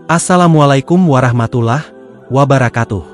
Assalamualaikum warahmatullahi wabarakatuh.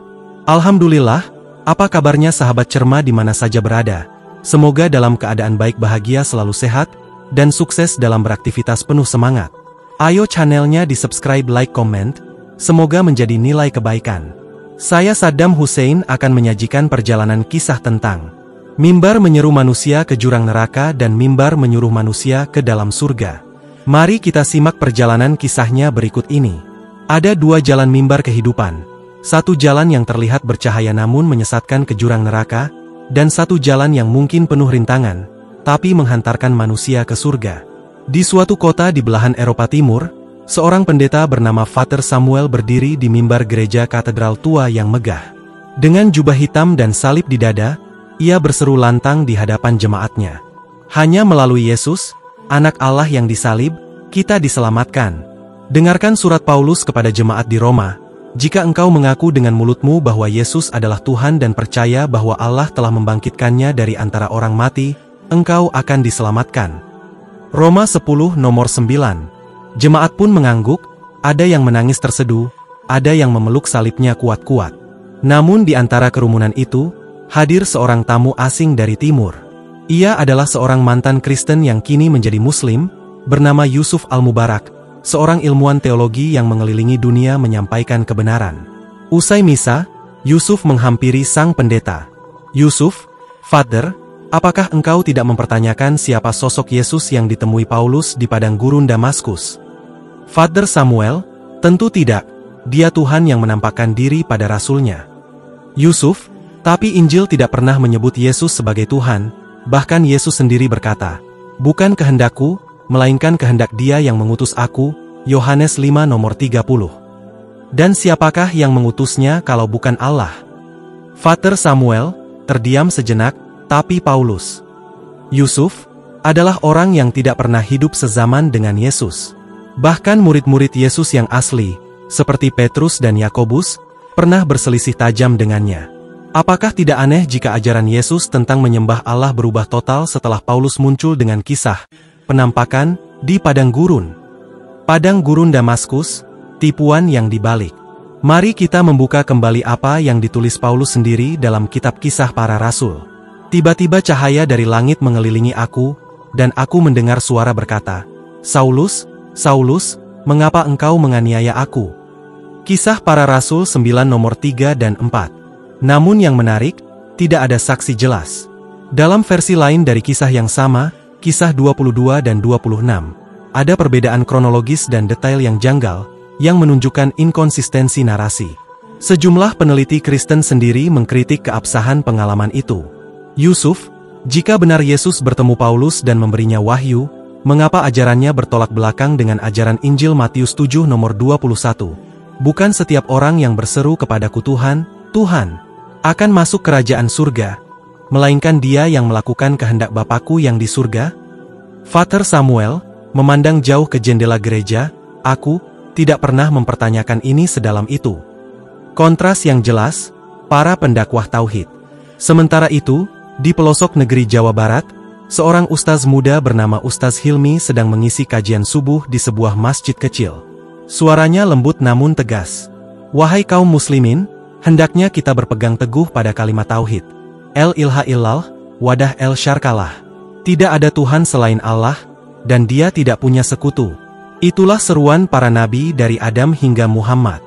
Alhamdulillah, apa kabarnya sahabat cerma di mana saja berada? Semoga dalam keadaan baik, bahagia, selalu sehat, dan sukses dalam beraktivitas penuh semangat. Ayo channelnya di subscribe, like, comment, semoga menjadi nilai kebaikan. Saya Saddam Hussein akan menyajikan perjalanan kisah tentang mimbar menyeru manusia ke jurang neraka dan mimbar menyuruh manusia ke dalam surga. Mari kita simak perjalanan kisahnya berikut ini. Ada dua jalan mimbar kehidupan. Satu jalan yang terlihat bercahaya namun menyesatkan ke jurang neraka, dan satu jalan yang mungkin penuh rintangan, tapi menghantarkan manusia ke surga. Di suatu kota di belahan Eropa Timur, seorang pendeta bernama Father Samuel berdiri di mimbar gereja katedral tua yang megah. Dengan jubah hitam dan salib di dada, ia berseru lantang di hadapan jemaatnya. Hanya melalui Yesus, Anak Allah yang disalib, kita diselamatkan. Dengarkan surat Paulus kepada jemaat di Roma. Jika engkau mengaku dengan mulutmu bahwa Yesus adalah Tuhan dan percaya bahwa Allah telah membangkitkannya dari antara orang mati, engkau akan diselamatkan. Roma 10 nomor 9. Jemaat pun mengangguk, ada yang menangis terseduh, ada yang memeluk salibnya kuat-kuat. Namun di antara kerumunan itu, hadir seorang tamu asing dari timur. Ia adalah seorang mantan Kristen yang kini menjadi Muslim, bernama Yusuf Al-Mubarak, seorang ilmuwan teologi yang mengelilingi dunia menyampaikan kebenaran. Usai misa, Yusuf menghampiri sang pendeta. "Yusuf, Father, apakah engkau tidak mempertanyakan siapa sosok Yesus yang ditemui Paulus di padang gurun Damaskus?" "Father Samuel, tentu tidak. Dia Tuhan yang menampakkan diri pada rasulnya." "Yusuf, tapi Injil tidak pernah menyebut Yesus sebagai Tuhan, bahkan Yesus sendiri berkata, 'Bukan kehendakku, melainkan kehendak Dia yang mengutus aku,' Yohanes 5 nomor 30. Dan siapakah yang mengutusnya kalau bukan Allah?" Father Samuel terdiam sejenak, tapi Paulus, Yusuf, adalah orang yang tidak pernah hidup sezaman dengan Yesus. Bahkan murid-murid Yesus yang asli, seperti Petrus dan Yakobus, pernah berselisih tajam dengannya. Apakah tidak aneh jika ajaran Yesus tentang menyembah Allah berubah total setelah Paulus muncul dengan kisah penampakan di padang gurun? Padang gurun Damaskus, tipuan yang dibalik. Mari kita membuka kembali apa yang ditulis Paulus sendiri dalam kitab Kisah Para Rasul. "Tiba-tiba cahaya dari langit mengelilingi aku, dan aku mendengar suara berkata, 'Saulus, Saulus, mengapa engkau menganiaya aku?'" Kisah Para Rasul 9 nomor 3 dan 4. Namun yang menarik, tidak ada saksi jelas. Dalam versi lain dari kisah yang sama, Kisah 22 dan 26, ada perbedaan kronologis dan detail yang janggal, yang menunjukkan inkonsistensi narasi. Sejumlah peneliti Kristen sendiri mengkritik keabsahan pengalaman itu. "Yusuf, jika benar Yesus bertemu Paulus dan memberinya wahyu, mengapa ajarannya bertolak belakang dengan ajaran Injil Matius 7 nomor 21? Bukan setiap orang yang berseru kepadaku Tuhan, Tuhan, akan masuk kerajaan surga, melainkan dia yang melakukan kehendak Bapakku yang di surga?" Father Samuel memandang jauh ke jendela gereja. "Aku tidak pernah mempertanyakan ini sedalam itu." Kontras yang jelas, para pendakwah tauhid. Sementara itu, di pelosok negeri Jawa Barat, seorang ustaz muda bernama Ustaz Hilmi sedang mengisi kajian subuh di sebuah masjid kecil. Suaranya lembut namun tegas. "Wahai kaum muslimin, hendaknya kita berpegang teguh pada kalimat tauhid. El ilaha illallah, wadah el syarkalah. Tidak ada Tuhan selain Allah, dan Dia tidak punya sekutu." Itulah seruan para nabi dari Adam hingga Muhammad.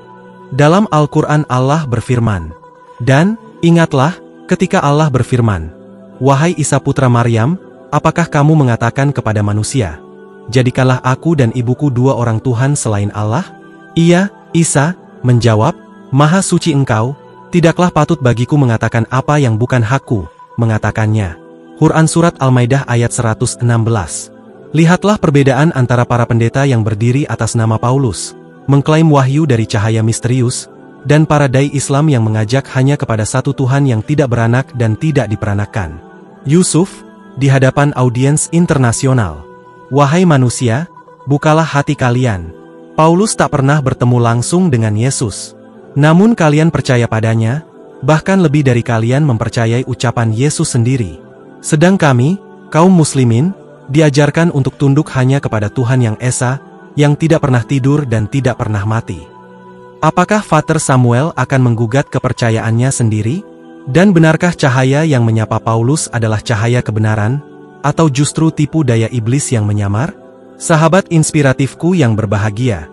Dalam Al-Quran Allah berfirman, "Dan, ingatlah, ketika Allah berfirman, 'Wahai Isa putra Maryam, apakah kamu mengatakan kepada manusia, jadikanlah aku dan ibuku dua orang Tuhan selain Allah?' Ia, Isa, menjawab, 'Maha suci engkau, tidaklah patut bagiku mengatakan apa yang bukan hakku mengatakannya.'" Quran Surat Al-Maidah ayat 116. Lihatlah perbedaan antara para pendeta yang berdiri atas nama Paulus, mengklaim wahyu dari cahaya misterius, dan para dai Islam yang mengajak hanya kepada satu Tuhan yang tidak beranak dan tidak diperanakkan. Yusuf, di hadapan audiens internasional, "Wahai manusia, bukalah hati kalian. Paulus tak pernah bertemu langsung dengan Yesus. Namun kalian percaya padanya, bahkan lebih dari kalian mempercayai ucapan Yesus sendiri. Sedang kami, kaum muslimin, diajarkan untuk tunduk hanya kepada Tuhan yang Esa, yang tidak pernah tidur dan tidak pernah mati. Apakah Father Samuel akan menggugat kepercayaannya sendiri? Dan benarkah cahaya yang menyapa Paulus adalah cahaya kebenaran, atau justru tipu daya iblis yang menyamar? Sahabat inspiratifku yang berbahagia,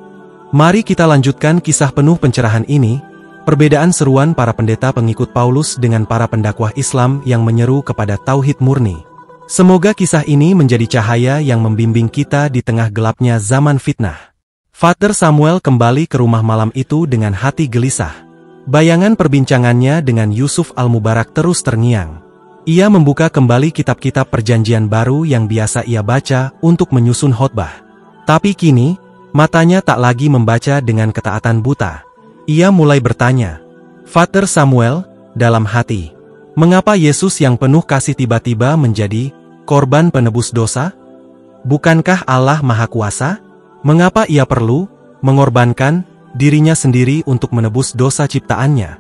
mari kita lanjutkan kisah penuh pencerahan ini, perbedaan seruan para pendeta pengikut Paulus dengan para pendakwah Islam yang menyeru kepada tauhid murni. Semoga kisah ini menjadi cahaya yang membimbing kita di tengah gelapnya zaman fitnah. Father Samuel kembali ke rumah malam itu dengan hati gelisah. Bayangan perbincangannya dengan Yusuf Al-Mubarak terus terngiang. Ia membuka kembali kitab-kitab perjanjian baru yang biasa ia baca untuk menyusun khotbah. Tapi kini, matanya tak lagi membaca dengan ketaatan buta. Ia mulai bertanya, Father Samuel, dalam hati, mengapa Yesus yang penuh kasih tiba-tiba menjadi korban penebus dosa? Bukankah Allah Maha Kuasa? Mengapa ia perlu mengorbankan dirinya sendiri untuk menebus dosa ciptaannya?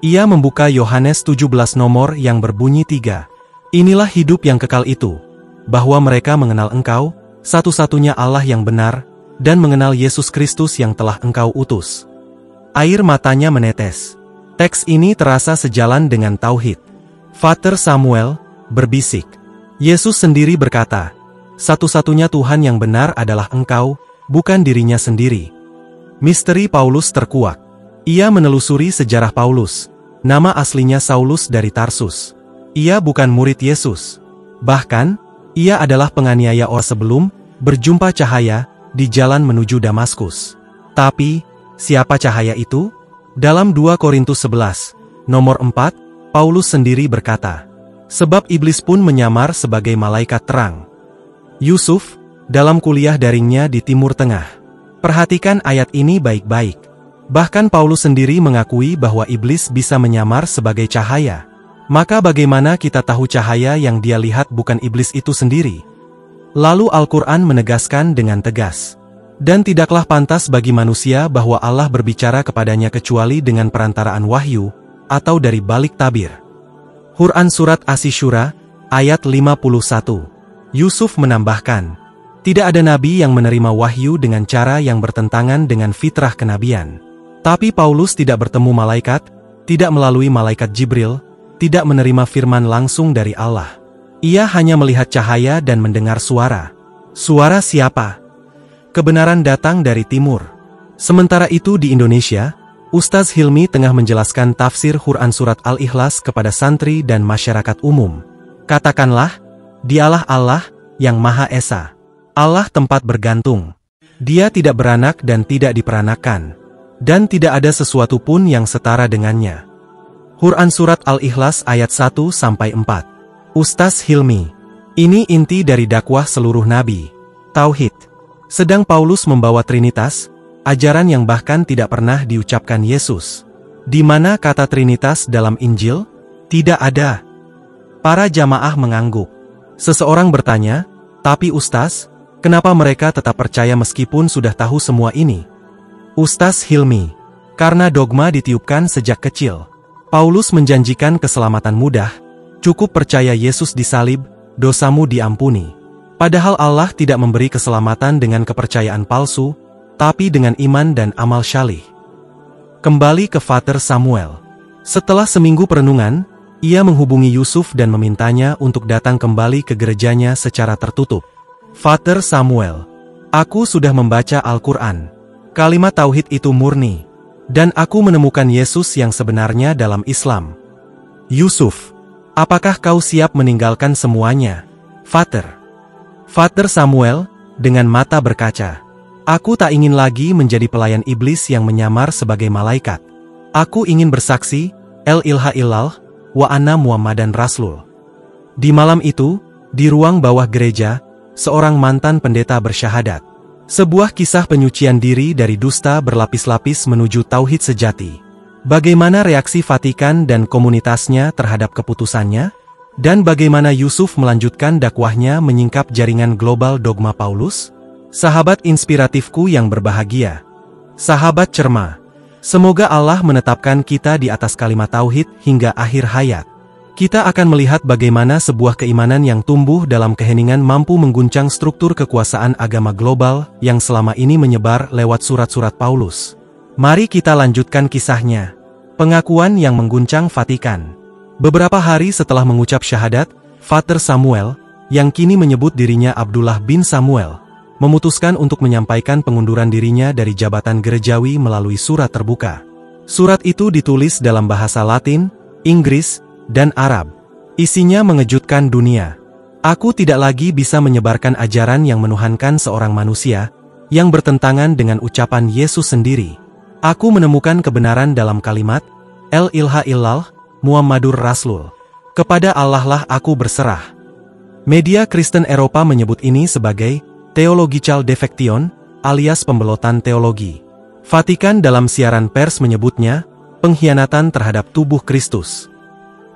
Ia membuka Yohanes 17 nomor yang berbunyi 3. Inilah hidup yang kekal itu, bahwa mereka mengenal Engkau, satu-satunya Allah yang benar, dan mengenal Yesus Kristus yang telah Engkau utus. Air matanya menetes. Teks ini terasa sejalan dengan tauhid. Father Samuel berbisik. Yesus sendiri berkata, satu-satunya Tuhan yang benar adalah Engkau, bukan dirinya sendiri. Misteri Paulus terkuak. Ia menelusuri sejarah Paulus. Nama aslinya Saulus dari Tarsus. Ia bukan murid Yesus. Bahkan, ia adalah penganiaya orang sebelum berjumpa cahaya di jalan menuju Damaskus. Tapi, siapa cahaya itu? Dalam 2 Korintus 11, nomor 4, Paulus sendiri berkata, sebab iblis pun menyamar sebagai malaikat terang. Yusuf, dalam kuliah daringnya di Timur Tengah. Perhatikan ayat ini baik-baik. Bahkan Paulus sendiri mengakui bahwa iblis bisa menyamar sebagai cahaya. Maka bagaimana kita tahu cahaya yang dia lihat bukan iblis itu sendiri? Lalu Al-Quran menegaskan dengan tegas. Dan tidaklah pantas bagi manusia bahwa Allah berbicara kepadanya kecuali dengan perantaraan wahyu, atau dari balik tabir. Quran Surat Asy-Syura, ayat 51. Yusuf menambahkan, tidak ada nabi yang menerima wahyu dengan cara yang bertentangan dengan fitrah kenabian. Tapi Paulus tidak bertemu malaikat, tidak melalui malaikat Jibril, tidak menerima firman langsung dari Allah. Ia hanya melihat cahaya dan mendengar suara. Suara siapa? Kebenaran datang dari timur. Sementara itu di Indonesia, Ustaz Hilmi tengah menjelaskan tafsir Quran Surat Al-Ikhlas kepada santri dan masyarakat umum. Katakanlah, Dialah Allah yang Maha Esa. Allah tempat bergantung. Dia tidak beranak dan tidak diperanakan. Dan tidak ada sesuatu pun yang setara dengannya. Quran Surat Al-Ikhlas ayat 1-4. Ustaz Hilmi. Ini inti dari dakwah seluruh nabi. Tauhid. Sedang Paulus membawa Trinitas, ajaran yang bahkan tidak pernah diucapkan Yesus. Di mana kata Trinitas dalam Injil? Tidak ada. Para jamaah mengangguk. Seseorang bertanya, tapi Ustaz, kenapa mereka tetap percaya meskipun sudah tahu semua ini? Ustaz Hilmi, karena dogma ditiupkan sejak kecil. Paulus menjanjikan keselamatan mudah, cukup percaya Yesus disalib, dosamu diampuni. Padahal Allah tidak memberi keselamatan dengan kepercayaan palsu, tapi dengan iman dan amal syalih. Kembali ke Father Samuel. Setelah seminggu perenungan, ia menghubungi Yusuf dan memintanya untuk datang kembali ke gerejanya secara tertutup. Father Samuel, aku sudah membaca Al-Quran. Kalimat tauhid itu murni. Dan aku menemukan Yesus yang sebenarnya dalam Islam. Yusuf, apakah kau siap meninggalkan semuanya? Father Samuel, dengan mata berkaca. Aku tak ingin lagi menjadi pelayan iblis yang menyamar sebagai malaikat. Aku ingin bersaksi, El Ilaha Illallah, wa anna Muhammadan Rasul. Di malam itu, di ruang bawah gereja, seorang mantan pendeta bersyahadat. Sebuah kisah penyucian diri dari dusta berlapis-lapis menuju tauhid sejati. Bagaimana reaksi Vatikan dan komunitasnya terhadap keputusannya? Dan bagaimana Yusuf melanjutkan dakwahnya menyingkap jaringan global dogma Paulus? Sahabat inspiratifku yang berbahagia. Sahabat cerma. Semoga Allah menetapkan kita di atas kalimat tauhid hingga akhir hayat. Kita akan melihat bagaimana sebuah keimanan yang tumbuh dalam keheningan mampu mengguncang struktur kekuasaan agama global yang selama ini menyebar lewat surat-surat Paulus. Mari kita lanjutkan kisahnya. Pengakuan yang mengguncang Vatikan. Beberapa hari setelah mengucap syahadat, Father Samuel, yang kini menyebut dirinya Abdullah bin Samuel, memutuskan untuk menyampaikan pengunduran dirinya dari jabatan gerejawi melalui surat terbuka. Surat itu ditulis dalam bahasa Latin, Inggris, dan Arab. Isinya mengejutkan dunia. Aku tidak lagi bisa menyebarkan ajaran yang menuhankan seorang manusia, yang bertentangan dengan ucapan Yesus sendiri. Aku menemukan kebenaran dalam kalimat, El ilaha illallah, Muhammadur Rasul. Kepada Allah lah aku berserah. Media Kristen Eropa menyebut ini sebagai Theological Defection, alias pembelotan teologi. Vatikan dalam siaran pers menyebutnya pengkhianatan terhadap tubuh Kristus.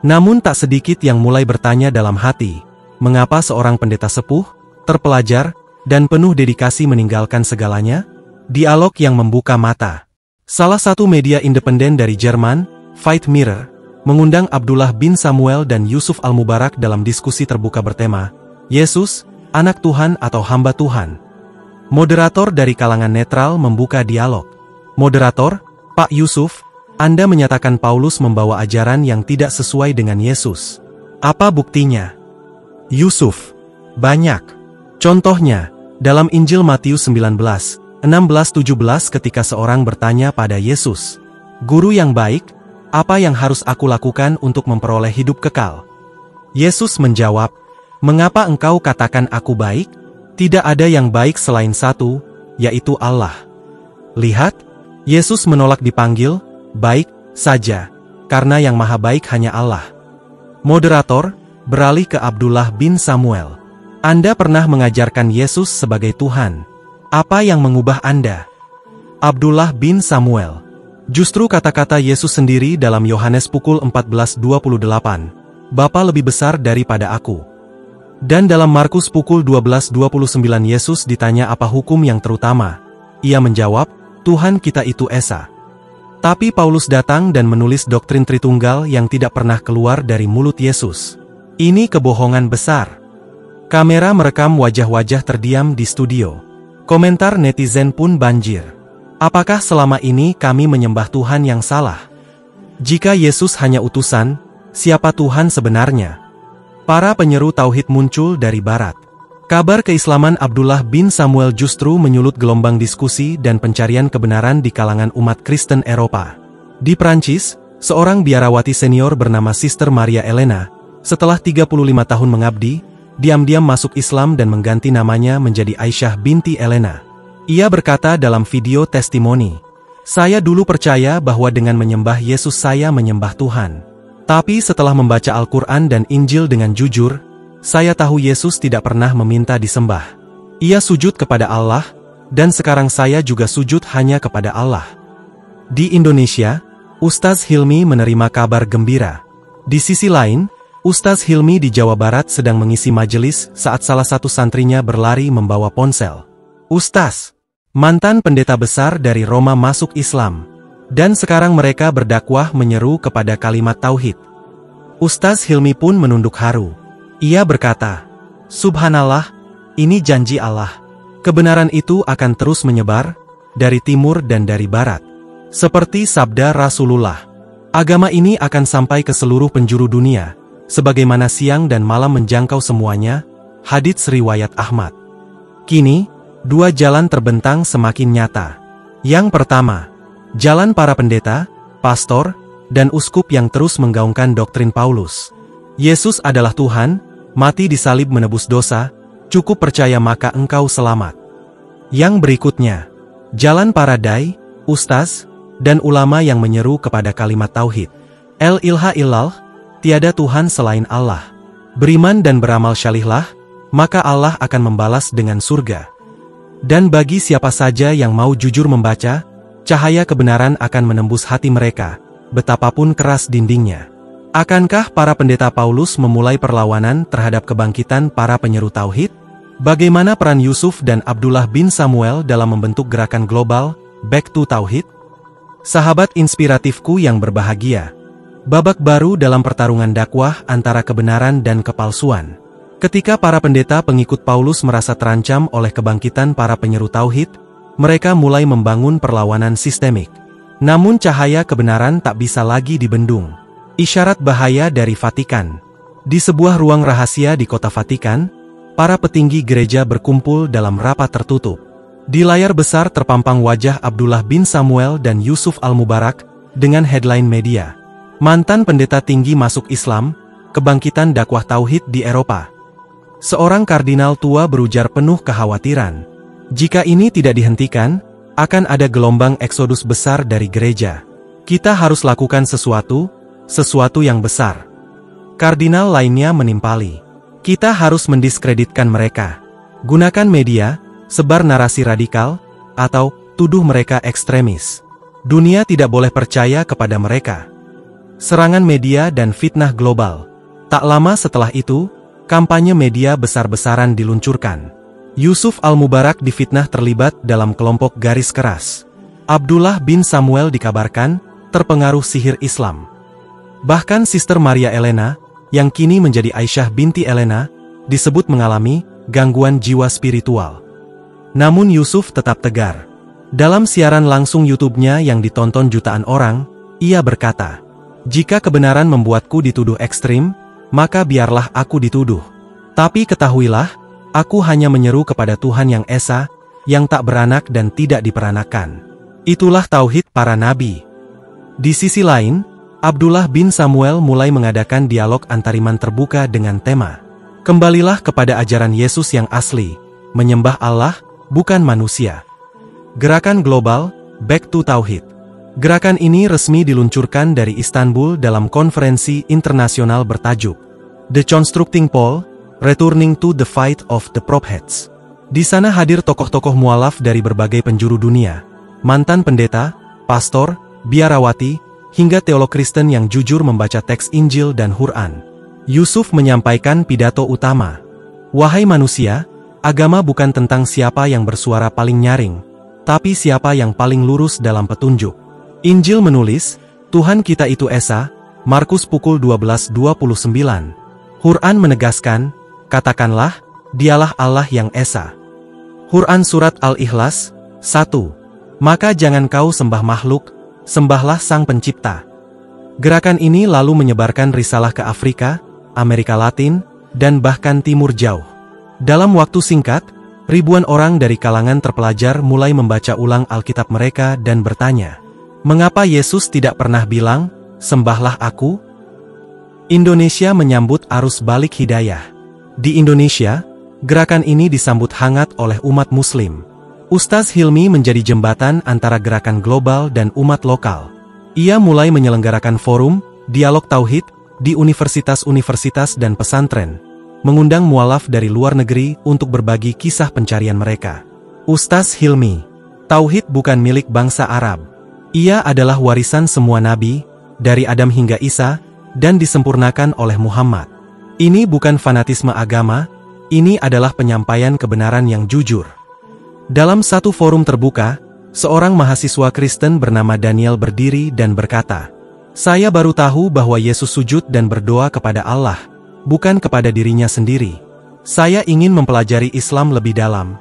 Namun tak sedikit yang mulai bertanya dalam hati, mengapa seorang pendeta sepuh, terpelajar, dan penuh dedikasi meninggalkan segalanya? Dialog yang membuka mata. Salah satu media independen dari Jerman, Fight Mirror, mengundang Abdullah bin Samuel dan Yusuf Al-Mubarak dalam diskusi terbuka bertema, Yesus, anak Tuhan atau hamba Tuhan. Moderator dari kalangan netral membuka dialog. Moderator, Pak Yusuf, Anda menyatakan Paulus membawa ajaran yang tidak sesuai dengan Yesus. Apa buktinya? Yusuf, banyak. Contohnya, dalam Injil Matius 19, 16-17 ketika seorang bertanya pada Yesus, Guru yang baik, apa yang harus aku lakukan untuk memperoleh hidup kekal? Yesus menjawab, mengapa engkau katakan aku baik? Tidak ada yang baik selain satu, yaitu Allah. Lihat, Yesus menolak dipanggil, baik, saja, karena yang maha baik hanya Allah. Moderator, beralih ke Abdullah bin Samuel. Anda pernah mengajarkan Yesus sebagai Tuhan. Apa yang mengubah Anda? Abdullah bin Samuel. Justru kata-kata Yesus sendiri dalam Yohanes pukul 14:28. Bapa lebih besar daripada aku. Dan dalam Markus pukul 12:29 Yesus ditanya apa hukum yang terutama. Ia menjawab, Tuhan kita itu Esa. Tapi Paulus datang dan menulis doktrin Tritunggal yang tidak pernah keluar dari mulut Yesus. Ini kebohongan besar. Kamera merekam wajah-wajah terdiam di studio. Komentar netizen pun banjir. Apakah selama ini kami menyembah Tuhan yang salah? Jika Yesus hanya utusan, siapa Tuhan sebenarnya? Para penyeru tauhid muncul dari barat. Kabar keislaman Abdullah bin Samuel justru menyulut gelombang diskusi dan pencarian kebenaran di kalangan umat Kristen Eropa. Di Prancis, seorang biarawati senior bernama Sister Maria Elena, setelah 35 tahun mengabdi, diam-diam masuk Islam dan mengganti namanya menjadi Aisyah binti Elena. Ia berkata dalam video testimoni, saya dulu percaya bahwa dengan menyembah Yesus saya menyembah Tuhan. Tapi setelah membaca Al-Quran dan Injil dengan jujur, saya tahu Yesus tidak pernah meminta disembah. Ia sujud kepada Allah, dan sekarang saya juga sujud hanya kepada Allah. Di Indonesia, Ustaz Hilmi menerima kabar gembira. Di sisi lain, Ustaz Hilmi di Jawa Barat sedang mengisi majelis saat salah satu santrinya berlari membawa ponsel. Ustaz, mantan pendeta besar dari Roma masuk Islam. Dan sekarang mereka berdakwah menyeru kepada kalimat tauhid. Ustaz Hilmi pun menunduk haru. Ia berkata, Subhanallah, ini janji Allah. Kebenaran itu akan terus menyebar, dari timur dan dari barat. Seperti sabda Rasulullah. Agama ini akan sampai ke seluruh penjuru dunia. Sebagaimana siang dan malam menjangkau semuanya, hadits riwayat Ahmad. Kini, dua jalan terbentang semakin nyata. Yang pertama, jalan para pendeta, pastor, dan uskup yang terus menggaungkan doktrin Paulus. Yesus adalah Tuhan, mati disalib menebus dosa, cukup percaya maka engkau selamat. Yang berikutnya, jalan para dai, ustaz, dan ulama yang menyeru kepada kalimat tauhid. El ilaha illallah, tiada Tuhan selain Allah. Beriman dan beramal syalihlah, maka Allah akan membalas dengan surga. Dan bagi siapa saja yang mau jujur membaca, cahaya kebenaran akan menembus hati mereka, betapapun keras dindingnya. Akankah para pendeta Paulus memulai perlawanan terhadap kebangkitan para penyeru tauhid? Bagaimana peran Yusuf dan Abdullah bin Samuel dalam membentuk gerakan global, Back to Tauhid? Sahabat inspiratifku yang berbahagia. Babak baru dalam pertarungan dakwah antara kebenaran dan kepalsuan. Ketika para pendeta pengikut Paulus merasa terancam oleh kebangkitan para penyeru tauhid, mereka mulai membangun perlawanan sistemik. Namun cahaya kebenaran tak bisa lagi dibendung. Isyarat bahaya dari Vatikan. Di sebuah ruang rahasia di kota Vatikan, para petinggi gereja berkumpul dalam rapat tertutup. Di layar besar terpampang wajah Abdullah bin Samuel dan Yusuf Al-Mubarak dengan headline media, "Mantan pendeta tinggi masuk Islam, kebangkitan dakwah tauhid di Eropa." Seorang kardinal tua berujar penuh kekhawatiran. Jika ini tidak dihentikan, akan ada gelombang eksodus besar dari gereja. Kita harus lakukan sesuatu yang besar. Kardinal lainnya menimpali. Kita harus mendiskreditkan mereka. Gunakan media, sebar narasi radikal, atau tuduh mereka ekstremis. Dunia tidak boleh percaya kepada mereka. Serangan media dan fitnah global. Tak lama setelah itu, kampanye media besar-besaran diluncurkan. Yusuf Al-Mubarak difitnah terlibat dalam kelompok garis keras. Abdullah bin Samuel dikabarkan terpengaruh sihir Islam. Bahkan Sister Maria Elena, yang kini menjadi Aisyah binti Elena, disebut mengalami gangguan jiwa spiritual. Namun Yusuf tetap tegar. Dalam siaran langsung YouTube-nya yang ditonton jutaan orang, ia berkata, "Jika kebenaran membuatku dituduh ekstrim, maka biarlah aku dituduh. Tapi ketahuilah, aku hanya menyeru kepada Tuhan yang Esa, yang tak beranak dan tidak diperanakan. Itulah tauhid para nabi." Di sisi lain, Abdullah bin Samuel mulai mengadakan dialog antariman terbuka dengan tema, "Kembalilah kepada ajaran Yesus yang asli, menyembah Allah, bukan manusia." Gerakan global, Back to Tauhid. Gerakan ini resmi diluncurkan dari Istanbul dalam konferensi internasional bertajuk The Constructing Pole, Returning to the Fight of the Prophets. Di sana hadir tokoh-tokoh mualaf dari berbagai penjuru dunia, mantan pendeta, pastor, biarawati, hingga teolog Kristen yang jujur membaca teks Injil dan Quran. Yusuf menyampaikan pidato utama. "Wahai manusia, agama bukan tentang siapa yang bersuara paling nyaring, tapi siapa yang paling lurus dalam petunjuk." Injil menulis, "Tuhan kita itu Esa," Markus pukul 12:29. Quran menegaskan, "Katakanlah, dialah Allah yang Esa." Quran Surat Al-Ikhlas 1. "Maka jangan kau sembah makhluk, sembahlah Sang Pencipta." Gerakan ini lalu menyebarkan risalah ke Afrika, Amerika Latin, dan bahkan Timur Jauh. Dalam waktu singkat, ribuan orang dari kalangan terpelajar mulai membaca ulang Alkitab mereka dan bertanya, "Mengapa Yesus tidak pernah bilang, 'Sembahlah aku'?" Indonesia menyambut arus balik hidayah. Di Indonesia, gerakan ini disambut hangat oleh umat Muslim. Ustaz Hilmi menjadi jembatan antara gerakan global dan umat lokal. Ia mulai menyelenggarakan forum, dialog tauhid, di universitas-universitas dan pesantren, mengundang mualaf dari luar negeri untuk berbagi kisah pencarian mereka. Ustaz Hilmi, tauhid bukan milik bangsa Arab. Ia adalah warisan semua nabi, dari Adam hingga Isa, dan disempurnakan oleh Muhammad. Ini bukan fanatisme agama, ini adalah penyampaian kebenaran yang jujur. Dalam satu forum terbuka, seorang mahasiswa Kristen bernama Daniel berdiri dan berkata, "Saya baru tahu bahwa Yesus sujud dan berdoa kepada Allah, bukan kepada dirinya sendiri. Saya ingin mempelajari Islam lebih dalam."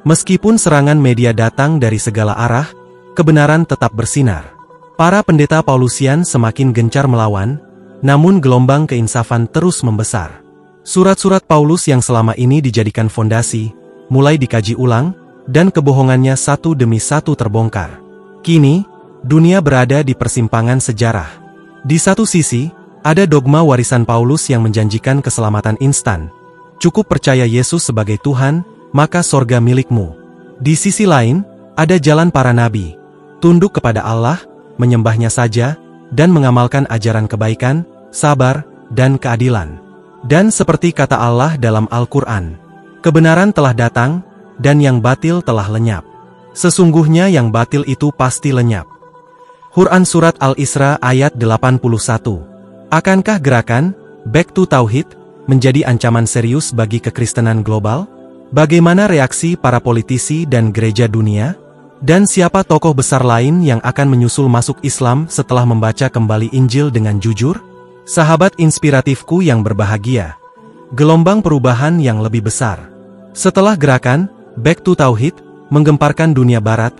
Meskipun serangan media datang dari segala arah, kebenaran tetap bersinar. Para pendeta Paulusian semakin gencar melawan, namun gelombang keinsafan terus membesar. Surat-surat Paulus yang selama ini dijadikan fondasi, mulai dikaji ulang, dan kebohongannya satu demi satu terbongkar. Kini, dunia berada di persimpangan sejarah. Di satu sisi, ada dogma warisan Paulus yang menjanjikan keselamatan instan. Cukup percaya Yesus sebagai Tuhan, maka sorga milikmu. Di sisi lain, ada jalan para nabi. Tunduk kepada Allah, menyembahnya saja, dan mengamalkan ajaran kebaikan, sabar, dan keadilan. Dan seperti kata Allah dalam Al-Quran, kebenaran telah datang, dan yang batil telah lenyap. Sesungguhnya yang batil itu pasti lenyap. Quran Surat Al-Isra ayat 81. Akankah gerakan Back to Tauhid menjadi ancaman serius bagi kekristenan global? Bagaimana reaksi para politisi dan gereja dunia? Dan siapa tokoh besar lain yang akan menyusul masuk Islam setelah membaca kembali Injil dengan jujur? Sahabat inspiratifku yang berbahagia, gelombang perubahan yang lebih besar. Setelah gerakan Back to Tauhid menggemparkan dunia barat,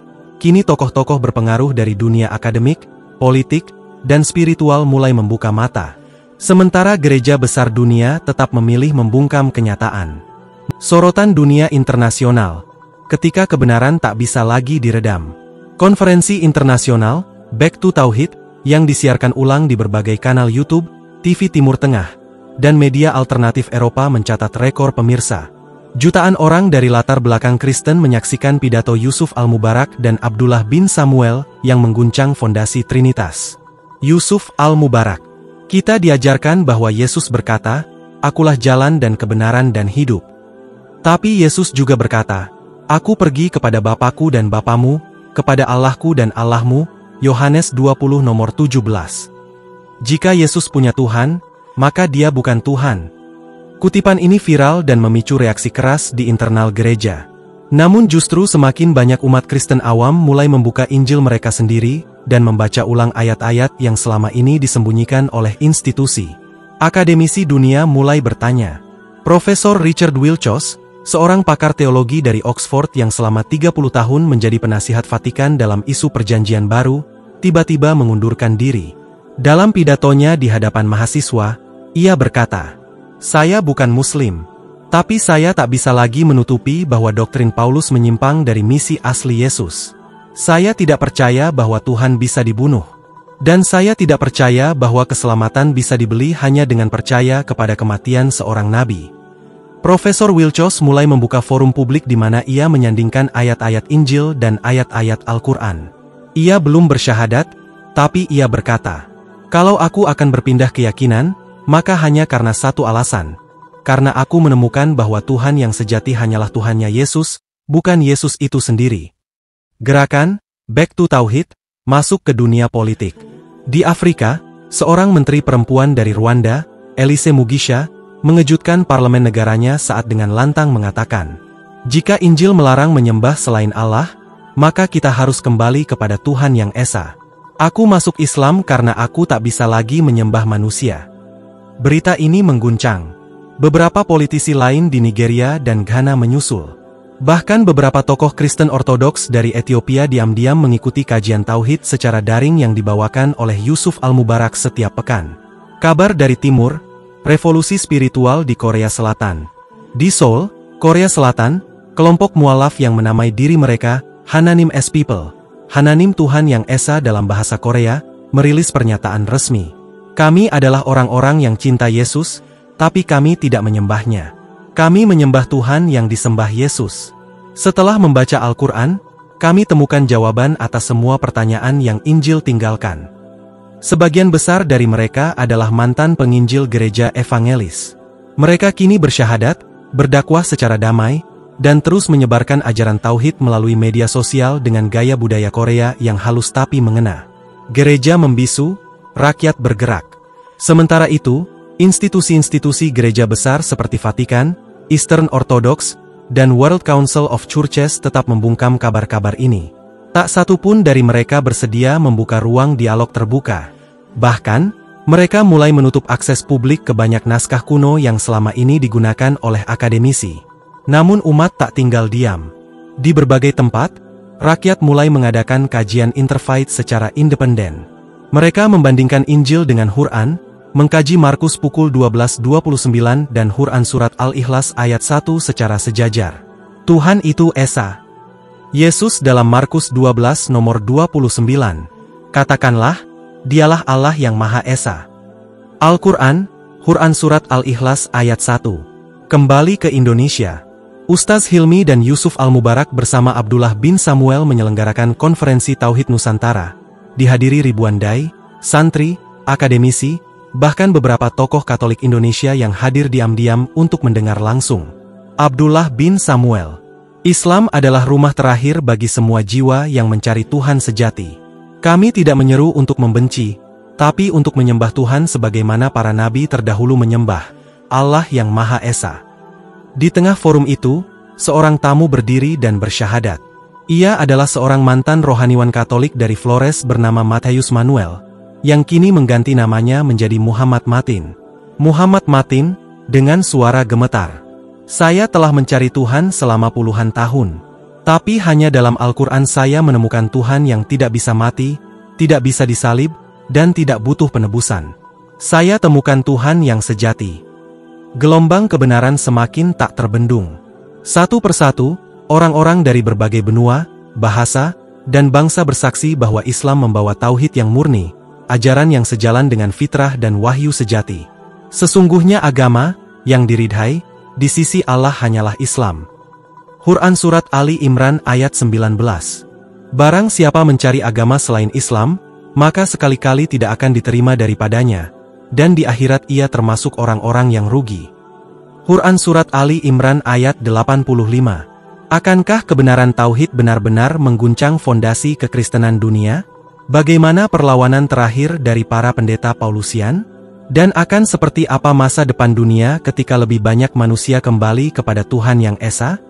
kini tokoh-tokoh berpengaruh dari dunia akademik, politik, dan spiritual mulai membuka mata. Sementara gereja besar dunia tetap memilih membungkam kenyataan. Sorotan dunia internasional. Ketika kebenaran tak bisa lagi diredam. Konferensi internasional, Back to Tauhid, yang disiarkan ulang di berbagai kanal YouTube, TV Timur Tengah, dan media alternatif Eropa mencatat rekor pemirsa. Jutaan orang dari latar belakang Kristen menyaksikan pidato Yusuf Al-Mubarak dan Abdullah bin Samuel yang mengguncang fondasi Trinitas. Yusuf Al-Mubarak. Kita diajarkan bahwa Yesus berkata, "Akulah jalan dan kebenaran dan hidup." Tapi Yesus juga berkata, "Aku pergi kepada Bapakku dan Bapamu, kepada Allahku dan Allahmu." Yohanes 20 nomor 17. Jika Yesus punya Tuhan, maka dia bukan Tuhan. Kutipan ini viral dan memicu reaksi keras di internal gereja. Namun justru semakin banyak umat Kristen awam mulai membuka Injil mereka sendiri, dan membaca ulang ayat-ayat yang selama ini disembunyikan oleh institusi. Akademisi dunia mulai bertanya. Profesor Richard Wilchos, seorang pakar teologi dari Oxford yang selama 30 tahun menjadi penasihat Vatikan dalam isu perjanjian baru, tiba-tiba mengundurkan diri. Dalam pidatonya di hadapan mahasiswa, ia berkata, "Saya bukan Muslim, tapi saya tak bisa lagi menutupi bahwa doktrin Paulus menyimpang dari misi asli Yesus. Saya tidak percaya bahwa Tuhan bisa dibunuh. Dan saya tidak percaya bahwa keselamatan bisa dibeli hanya dengan percaya kepada kematian seorang nabi." Profesor Wilchos mulai membuka forum publik di mana ia menyandingkan ayat-ayat Injil dan ayat-ayat Al-Quran. Ia belum bersyahadat, tapi ia berkata, "Kalau aku akan berpindah keyakinan, maka hanya karena satu alasan. Karena aku menemukan bahwa Tuhan yang sejati hanyalah Tuhannya Yesus, bukan Yesus itu sendiri." Gerakan Back to Tauhid masuk ke dunia politik. Di Afrika, seorang menteri perempuan dari Rwanda, Elise Mugisha, mengejutkan parlemen negaranya saat dengan lantang mengatakan, "Jika Injil melarang menyembah selain Allah, maka kita harus kembali kepada Tuhan yang Esa. Aku masuk Islam karena aku tak bisa lagi menyembah manusia." Berita ini mengguncang. Beberapa politisi lain di Nigeria dan Ghana menyusul. Bahkan beberapa tokoh Kristen Ortodoks dari Ethiopia diam-diam mengikuti kajian Tauhid secara daring yang dibawakan oleh Yusuf Al-Mubarak setiap pekan. Kabar dari Timur, revolusi spiritual di Korea Selatan. Di Seoul, Korea Selatan, kelompok mualaf yang menamai diri mereka Hananim as People, Hananim Tuhan yang Esa dalam bahasa Korea, merilis pernyataan resmi. "Kami adalah orang-orang yang cinta Yesus, tapi kami tidak menyembahnya. Kami menyembah Tuhan yang disembah Yesus." Setelah membaca Al-Quran, kami temukan jawaban atas semua pertanyaan yang Injil tinggalkan. Sebagian besar dari mereka adalah mantan penginjil gereja evangelis. Mereka kini bersyahadat, berdakwah secara damai, dan terus menyebarkan ajaran Tauhid melalui media sosial dengan gaya budaya Korea yang halus tapi mengena. Gereja membisu, rakyat bergerak. Sementara itu, institusi-institusi gereja besar seperti Vatikan, Eastern Orthodox, dan World Council of Churches tetap membungkam kabar-kabar ini. Tak satu pun dari mereka bersedia membuka ruang dialog terbuka. Bahkan, mereka mulai menutup akses publik ke banyak naskah kuno yang selama ini digunakan oleh akademisi. Namun umat tak tinggal diam. Di berbagai tempat, rakyat mulai mengadakan kajian interfaith secara independen. Mereka membandingkan Injil dengan Quran, mengkaji Markus pukul 12.29 dan Quran surat Al-Ikhlas ayat 1 secara sejajar. Tuhan itu Esa. Yesus dalam Markus 12 nomor 29. Katakanlah, dialah Allah yang Maha Esa. Al-Quran, Quran surat Al-Ikhlas ayat 1. Kembali ke Indonesia. Ustaz Hilmi dan Yusuf Al-Mubarak bersama Abdullah bin Samuel menyelenggarakan konferensi Tauhid Nusantara. Dihadiri ribuan dai, santri, akademisi, bahkan beberapa tokoh Katolik Indonesia yang hadir diam-diam untuk mendengar langsung. Abdullah bin Samuel. Islam adalah rumah terakhir bagi semua jiwa yang mencari Tuhan sejati. Kami tidak menyeru untuk membenci, tapi untuk menyembah Tuhan sebagaimana para nabi terdahulu menyembah, Allah yang Maha Esa. Di tengah forum itu, seorang tamu berdiri dan bersyahadat. Ia adalah seorang mantan rohaniwan Katolik dari Flores bernama Mattheus Manuel, yang kini mengganti namanya menjadi Muhammad Matin. Muhammad Matin, dengan suara gemetar. "Saya telah mencari Tuhan selama puluhan tahun. Tapi hanya dalam Al-Quran saya menemukan Tuhan yang tidak bisa mati, tidak bisa disalib, dan tidak butuh penebusan. Saya temukan Tuhan yang sejati. Gelombang kebenaran semakin tak terbendung. Satu persatu, orang-orang dari berbagai benua, bahasa, dan bangsa bersaksi bahwa Islam membawa tauhid yang murni, ajaran yang sejalan dengan fitrah dan wahyu sejati. Sesungguhnya agama yang diridhai di sisi Allah hanyalah Islam. Quran Surat Ali Imran ayat 19. Barang siapa mencari agama selain Islam, maka sekali-kali tidak akan diterima daripadanya, dan di akhirat ia termasuk orang-orang yang rugi. Quran Surat Ali Imran ayat 85. Akankah kebenaran tauhid benar-benar mengguncang fondasi kekristenan dunia? Bagaimana perlawanan terakhir dari para pendeta Paulusian? Dan akan seperti apa masa depan dunia ketika lebih banyak manusia kembali kepada Tuhan yang Esa?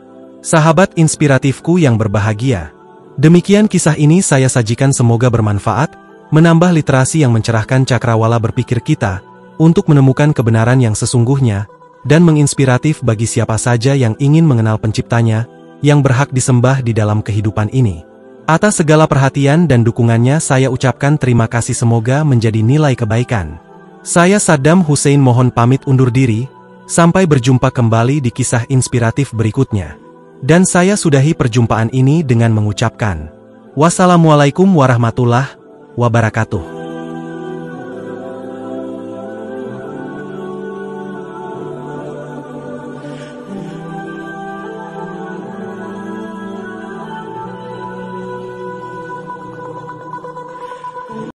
Sahabat inspiratifku yang berbahagia, demikian kisah ini saya sajikan, semoga bermanfaat, menambah literasi yang mencerahkan cakrawala berpikir kita, untuk menemukan kebenaran yang sesungguhnya, dan menginspiratif bagi siapa saja yang ingin mengenal penciptanya, yang berhak disembah di dalam kehidupan ini. Atas segala perhatian dan dukungannya saya ucapkan terima kasih, semoga menjadi nilai kebaikan. Saya Saddam Hussein mohon pamit undur diri, sampai berjumpa kembali di kisah inspiratif berikutnya. Dan saya sudahi perjumpaan ini dengan mengucapkan, wassalamualaikum warahmatullahi wabarakatuh.